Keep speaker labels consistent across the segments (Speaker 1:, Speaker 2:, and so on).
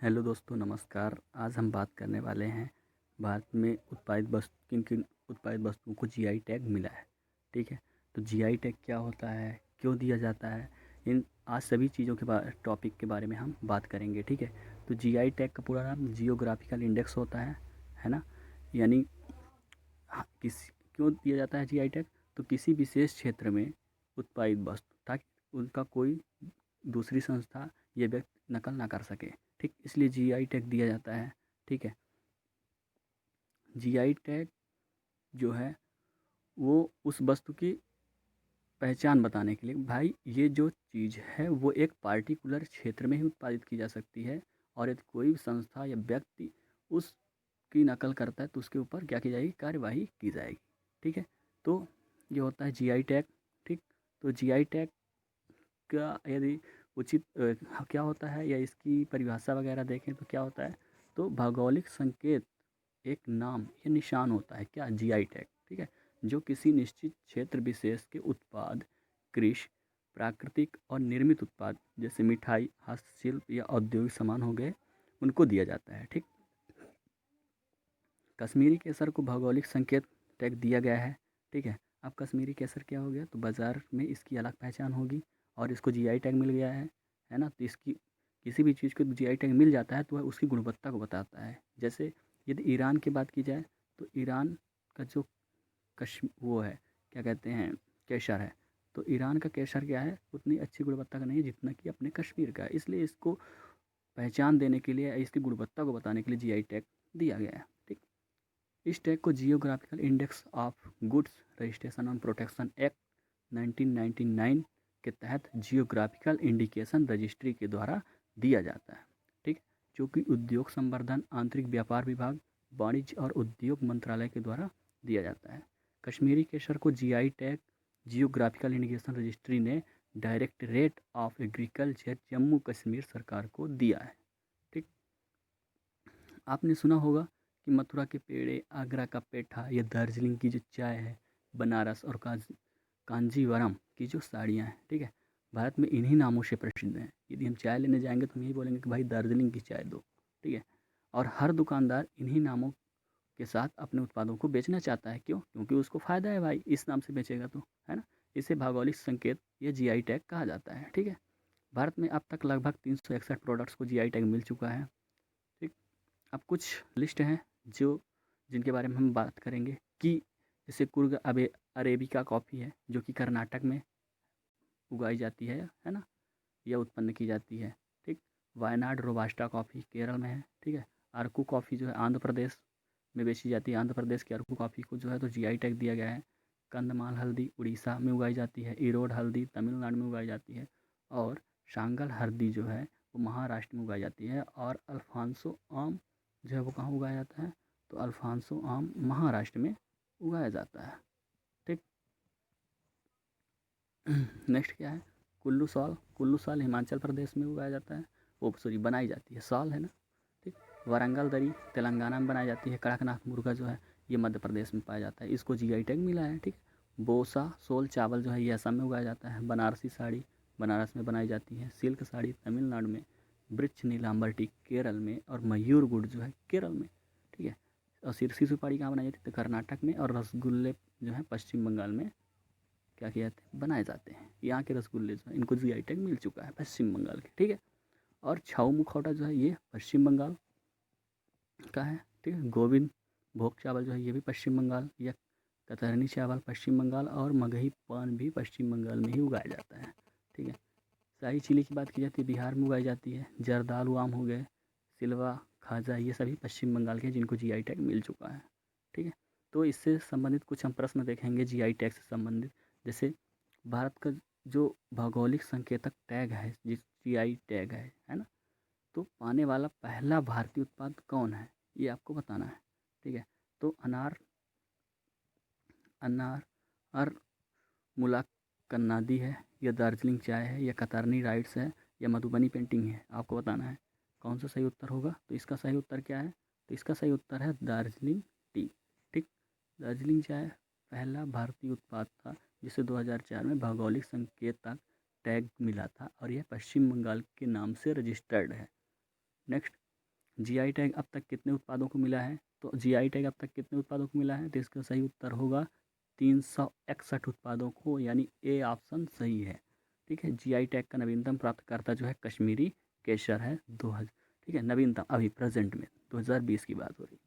Speaker 1: Hello दोस्तों, नमस्कार। आज हम बात करने वाले हैं भारत में उत्पादित वस्तु किन किन उत्पादित वस्तुओं को जीआई टैग मिला है। ठीक है, तो जीआई टैग क्या होता है, क्यों दिया जाता है, इन आज सभी चीज़ों के टॉपिक के बारे में हम बात करेंगे। ठीक है, तो जीआई टैग का पूरा नाम जियोग्राफिकल इंडेक्स होता है ना। यानी किसी क्यों दिया जाता है जीआई टैग, तो किसी विशेष क्षेत्र में उत्पादित वस्तु ताकि उनका कोई दूसरी संस्था या व्यक्ति नकल ना कर सके। ठीक, इसलिए जीआई टैग दिया जाता है। ठीक है, जीआई टैग जो है वो उस वस्तु की पहचान बताने के लिए, भाई ये जो चीज़ है वो एक पार्टिकुलर क्षेत्र में ही उत्पादित की जा सकती है, और यदि कोई भी संस्था या व्यक्ति उसकी नकल करता है तो उसके ऊपर क्या की जाएगी, कार्यवाही की जाएगी। ठीक है, तो ये होता है जीआई टैग। ठीक, तो जीआई टैग का यदि उचित क्या होता है या इसकी परिभाषा वगैरह देखें तो क्या होता है, तो भौगोलिक संकेत एक नाम या निशान होता है, क्या, जीआई टैग। ठीक है, जो किसी निश्चित क्षेत्र विशेष के उत्पाद, कृषि, प्राकृतिक और निर्मित उत्पाद जैसे मिठाई, हस्तशिल्प या औद्योगिक सामान हो गए, उनको दिया जाता है। ठीक, कश्मीरी केसर को भौगोलिक संकेत टैग दिया गया है। ठीक है, अब कश्मीरी केसर क्या हो गया, तो बाज़ार में इसकी अलग पहचान होगी और इसको जीआई टैग मिल गया है ना। तो इसकी किसी भी चीज़ को जीआई टैग मिल जाता है तो वह उसकी गुणवत्ता को बताता है। जैसे यदि ईरान की बात की जाए तो ईरान का जो वो है, क्या कहते हैं, केसर है, तो ईरान का केसर क्या है, उतनी अच्छी गुणवत्ता का नहीं है जितना कि अपने कश्मीर का है। इसलिए इसको पहचान देने के लिए, इसकी गुणवत्ता को बताने के लिए जीआई टैग दिया गया है। ठीक, इस टैग को geographical index of goods registration and protection act 1999 के तहत जियोग्राफिकल इंडिकेशन रजिस्ट्री के द्वारा दिया जाता है। ठीक, जो कि उद्योग संवर्धन, आंतरिक व्यापार विभाग, वाणिज्य और उद्योग मंत्रालय के द्वारा दिया जाता है। कश्मीरी केसर को GI tag geographical indication registry ने directorate of agriculture Jammu Kashmir सरकार को दिया है। ठीक, आपने सुना होगा कि मथुरा के पेड़े, आगरा का पेठा या दार्जिलिंग की जो चाय है, बनारस और कांजीवरम की जो साड़ियाँ हैं, ठीक है, भारत में इन्हीं नामों से प्रसिद्ध हैं। यदि हम चाय लेने जाएंगे तो हम यही बोलेंगे कि भाई दार्जिलिंग की चाय दो। ठीक है, और हर दुकानदार इन्हीं नामों के साथ अपने उत्पादों को बेचना चाहता है। क्यों? क्योंकि उसको फ़ायदा है भाई, इस नाम से बेचेगा तो, है ना। इसे भौगोलिक संकेत या जीआई टैग कहा जाता है। ठीक है, भारत में अब तक लगभग 361 प्रोडक्ट्स को जीआई टैग मिल चुका है। ठीक, अब कुछ लिस्ट हैं जो जिनके बारे में हम बात करेंगे कि जैसे कुर्ग अरेबिका कॉफ़ी है जो कि कर्नाटक में उगाई जाती है ना, यह उत्पन्न की जाती है। ठीक, वायनाड रोबास्टा कॉफ़ी केरल में है। ठीक है, अरकू कॉफ़ी जो है आंध्र प्रदेश में बेची जाती है। आंध्र प्रदेश की अरकू कॉफ़ी को जो है तो जीआई टैग दिया गया है। कंदमाल हल्दी उड़ीसा में उगाई जाती है। इरोड हल्दी तमिलनाडु में उगाई जाती है। और शांगल हल्दी जो है वो महाराष्ट्र में उगाई जाती है। और अल्फांसो आम जो है वो कहाँ उगाया जाता है, तो अल्फांसो आम महाराष्ट्र में उगाया जाता है। ठीक, नेक्स्ट क्या है, कुल्लू साल हिमाचल प्रदेश में उगाया जाता है, वो सॉरी बनाई जाती है, साल है ना। ठीक, वरंगल दरी तेलंगाना में बनाई जाती है। कड़कनाथ मुर्गा जो है ये मध्य प्रदेश में पाया जाता है, इसको जीआई टैग मिला है। ठीक, बोसा सोल चावल जो है ये असम में उगाया जाता है। बनारसी साड़ी बनारस में बनाई जाती है। सिल्क साड़ी तमिलनाडु में। वृक्ष नीलाम्बर टी केरल में। और मयूर गुड़ जो है केरल में। ठीक है, और सिरसी सुपारी कहाँ बनाई जाती है, तो कर्नाटक में। और रसगुल्ले जो है पश्चिम बंगाल में क्या किया जाते हैं, बनाए जाते हैं। यहाँ के रसगुल्ले जो है इनको जीआई टैग मिल चुका है पश्चिम बंगाल के। ठीक है, और छाऊ मुखौटा जो है ये पश्चिम बंगाल का है। ठीक है, गोविंद भोग चावल जो है ये भी पश्चिम बंगाल, या कतरनी चावल पश्चिम बंगाल, और मगही पान भी पश्चिम बंगाल में ही उगाया जाता है। ठीक है, शाही चिली की बात की जाती है बिहार में उगाई जाती है। जर्दालू आम हो गए, सिल्वा, खाजा, ये सभी पश्चिम बंगाल के जिनको जीआई टैग मिल चुका है। ठीक है, तो इससे संबंधित कुछ हम प्रश्न देखेंगे जीआई टैग से संबंधित। जैसे भारत का जो भौगोलिक संकेतक टैग है, जिस जीआई टैग है ना, तो पाने वाला पहला भारतीय उत्पाद कौन है, ये आपको बताना है। ठीक है, तो अनार अनार और मुलाकन्नादी है, या दार्जिलिंग चाय है, या कतरनी राइट्स है, या मधुबनी पेंटिंग है, आपको बताना है कौन सा सही उत्तर होगा। तो इसका सही उत्तर क्या है, तो इसका सही उत्तर है दार्जिलिंग टी। ठीक, दार्जिलिंग चाय पहला भारतीय उत्पाद था जिसे 2004 में भौगोलिक संकेतक टैग मिला था, और यह पश्चिम बंगाल के नाम से रजिस्टर्ड है। नेक्स्ट, जीआई टैग अब तक कितने उत्पादों को मिला है? तो जीआई टैग अब तक कितने उत्पादों को मिला है? तो इसका सही उत्तर होगा 361 उत्पादों को, यानी ए ऑप्शन सही है। ठीक है, जीआई टैग का नवीनतम प्राप्तकर्ता जो है कश्मीरी केसर है। 2000, ठीक है, नवीनतम अभी प्रेजेंट में 2020 की बात हो रही।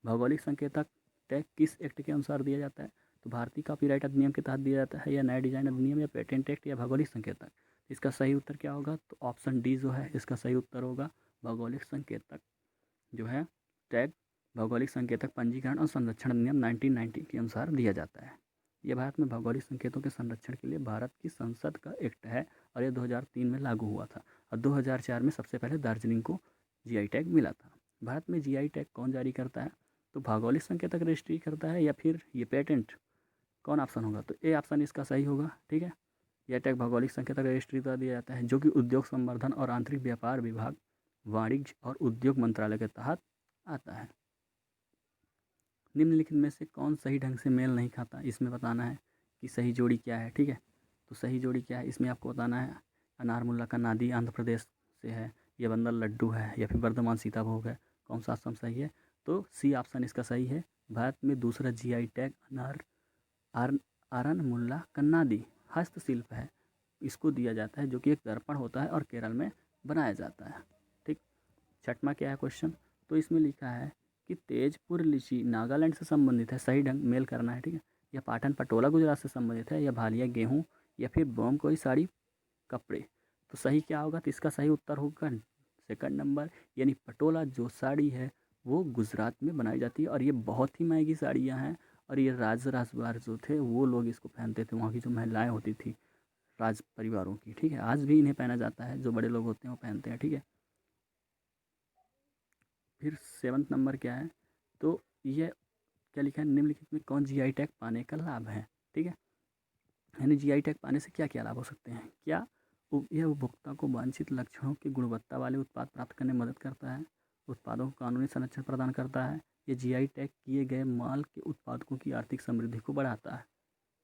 Speaker 1: भौगोलिक संकेतक टैग किस एक्ट के अनुसार दिया जाता है? तो भारतीय कॉपीराइट अधिनियम के तहत दिया जाता है, या नए डिजाइन अधिनियम, या पेटेंट एक्ट, या भौगोलिक संकेतक? इसका सही उत्तर क्या होगा? तो ऑप्शन डी जो है इसका सही उत्तर होगा भौगोलिक संकेतक जो है टैग भौगोलिक संकेतक पंजीकरण और संरक्षण अधिनियम 1990 के अनुसार दिया जाता है। यह भारत में भौगोलिक संकेतों के संरक्षण के लिए भारत की संसद का एक्ट है और यह 2003 में लागू हुआ था और 2004 में सबसे पहले दार्जिलिंग को जीआई टैग मिला था। भारत में जीआई टैग कौन जारी करता है? तो भौगोलिक संकेतक रजिस्ट्री करता है, या फिर ये पेटेंट? कौन ऑप्शन होगा? तो ए ऑप्शन इसका सही होगा। ठीक है, यह टैग भौगोलिक संकेतक रजिस्ट्री द्वारा दिया जाता है, जो कि उद्योग संवर्धन और आंतरिक व्यापार विभाग, वाणिज्य और उद्योग मंत्रालय के तहत आता है। निम्नलिखित में से कौन सही ढंग से मेल नहीं खाता? इसमें बताना है कि सही जोड़ी क्या है। ठीक है, तो सही जोड़ी क्या है इसमें आपको बताना है। अनारमुल्ला का नादी आंध्र प्रदेश से है, यह बंदर लड्डू है, या फिर वर्धमान सीताभोग है। कौन सा ऑप्शन सही है? तो सी ऑप्शन इसका सही है। भारत में दूसरा जीआई टैग आरनमुल्ला कन्नाडी हस्तशिल्प है, इसको दिया जाता है, जो कि एक दर्पण होता है और केरल में बनाया जाता है। ठीक, छठवां क्या है क्वेश्चन? तो इसमें लिखा है कि तेजपुर लीची नागालैंड से संबंधित है, सही ढंग मेल करना है। ठीक है, या पाटन पटोला गुजरात से संबंधित है, या भालिया गेहूँ, या फिर बोम कोई साड़ी कपड़े? तो सही क्या होगा? तो इसका सही उत्तर होगा सेकंड नंबर, यानी पटोला जो साड़ी है वो गुजरात में बनाई जाती है और ये बहुत ही महंगी साड़ियाँ हैं। और ये राजवार जो थे वो लोग इसको पहनते थे, वहाँ की जो महिलाएं होती थी राज परिवारों की। ठीक है, आज भी इन्हें पहना जाता है, जो बड़े लोग होते हैं वो पहनते हैं। ठीक है, फिर सेवन्थ नंबर क्या है? तो ये क्या लिखा है? निम्नलिखित में कौन जीआई टैग पाने का लाभ है? ठीक है, यानी जीआई टैग पाने से क्या क्या लाभ हो सकते हैं? क्या यह उपभोक्ता को वांछित लक्षणों की गुणवत्ता वाले उत्पाद प्राप्त करने में मदद करता है, उत्पादों को कानूनी संरक्षण प्रदान करता है, ये जीआई टैग किए गए माल के उत्पादकों की आर्थिक समृद्धि को बढ़ाता है?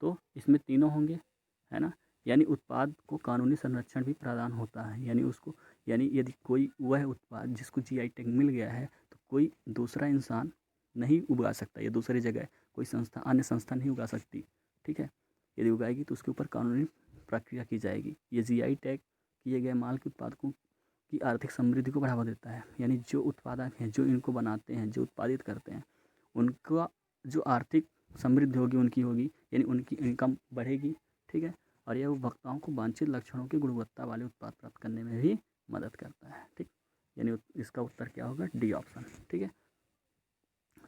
Speaker 1: तो इसमें तीनों होंगे, है ना। यानी उत्पाद को कानूनी संरक्षण भी प्रदान होता है, यानी उसको, यानी यदि कोई वह उत्पाद जिसको जीआई टैग मिल गया है तो कोई दूसरा इंसान नहीं उगा सकता, या दूसरी जगह कोई संस्था, अन्य संस्था नहीं उगा सकती। ठीक है, यदि उगाएगी तो उसके ऊपर कानूनी प्रक्रिया की जाएगी। ये जीआई टैग किए गए माल के उत्पादकों की आर्थिक समृद्धि को बढ़ावा देता है, यानी जो उत्पादक हैं, जो इनको बनाते हैं, जो उत्पादित करते हैं, उनका जो आर्थिक समृद्धि होगी उनकी होगी, यानी उनकी इनकम बढ़ेगी। ठीक है, और यह उपभोक्ताओं को वांछित लक्षणों की गुणवत्ता वाले उत्पाद प्राप्त करने में भी मदद करता है। ठीक, यानी इसका उत्तर क्या होगा? D option. ठीक है,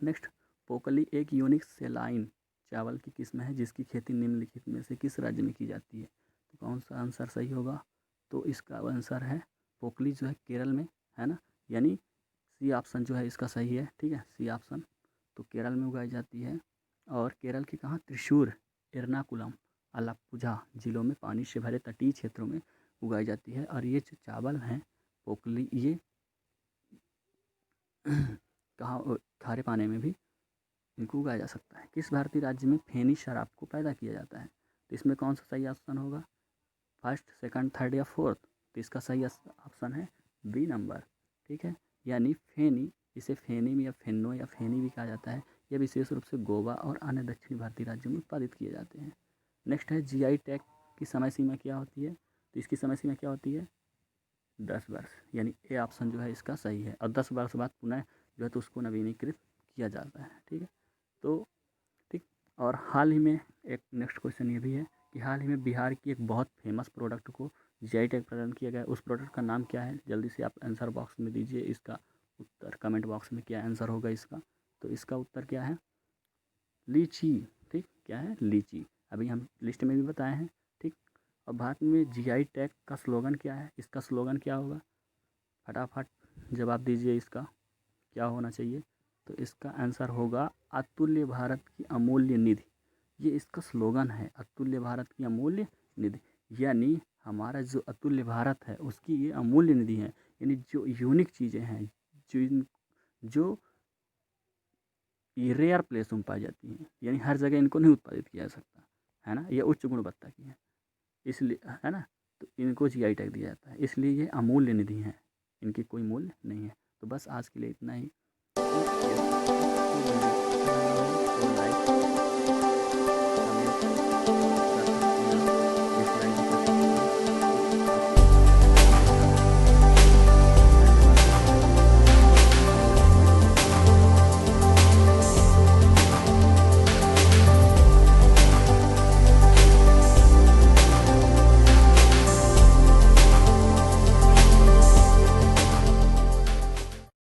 Speaker 1: नेक्स्ट, पोकली एक यूनिक सेलाइन चावल की किस्म है जिसकी खेती निम्नलिखित में से किस राज्य में की जाती है? तो कौन सा आंसर सही होगा? तो इसका आंसर है पोकली जो है केरल में, है ना, यानी सी ऑप्शन जो है इसका सही है। ठीक है, सी ऑप्शन तो केरल में उगाई जाती है, और केरल के कहाँ? त्रिशूर, एर्नाकुलम, आलप्पुझा जिलों में पानी से भरे तटीय क्षेत्रों में उगाई जाती है। और ये जो चावल हैं पोकली, ये कहाँ? खारे पानी में भी इनको उगाया जा सकता है। किस भारतीय राज्य में फेनी शराब को पैदा किया जाता है? तो इसमें कौन सा सही ऑप्शन होगा? फर्स्ट, सेकंड, थर्ड या फोर्थ? तो इसका सही ऑप्शन है बी नंबर। ठीक है, यानी फेनी, इसे फेनी या फेन्नो या फेनी भी कहा जाता है। यह विशेष रूप से गोवा और अन्य दक्षिणी भारतीय राज्यों में उत्पादित किए जाते हैं। नेक्स्ट है जीआई टैग की समय सीमा क्या होती है? तो इसकी समय सीमा क्या होती है? 10 वर्ष, यानी ए ऑप्शन जो है इसका सही है। और 10 वर्ष बाद पुनः जो है तो उसको नवीनीकृत किया जाता है। ठीक है, तो ठीक, और हाल ही में एक नेक्स्ट क्वेश्चन ये भी है कि हाल ही में बिहार की एक बहुत फेमस प्रोडक्ट को जीआई टैग प्रदान किया गया है, उस प्रोडक्ट का नाम क्या है? जल्दी से आप आंसर बॉक्स में दीजिए इसका उत्तर, कमेंट बॉक्स में क्या आंसर होगा इसका? तो इसका उत्तर क्या है? लीची। ठीक, क्या है? लीची। अभी हम लिस्ट में भी बताए हैं। ठीक, और भारत में जीआई टैग का स्लोगन क्या है? इसका स्लोगन क्या होगा? फटाफट जवाब दीजिए, इसका क्या होना चाहिए? तो इसका आंसर होगा अतुल्य भारत की अमूल्य निधि। ये इसका स्लोगन है, अतुल्य भारत की अमूल्य निधि, यानी हमारा जो अतुल्य भारत है उसकी ये अमूल्य निधि है, यानी जो यूनिक चीज़ें हैं, जो ये रेयर प्लेस में पाई जाती हैं, यानी हर जगह इनको नहीं उत्पादित किया जा सकता, है ना, ये उच्च गुणवत्ता की है, इसलिए, है ना, तो इनको जीआई टैग दिया जाता है, इसलिए ये अमूल्य निधि हैं, इनकी कोई मूल्य नहीं है। तो बस आज के लिए इतना ही। तो यस, आपको वीडियो अच्छा लगा हो तो लाइक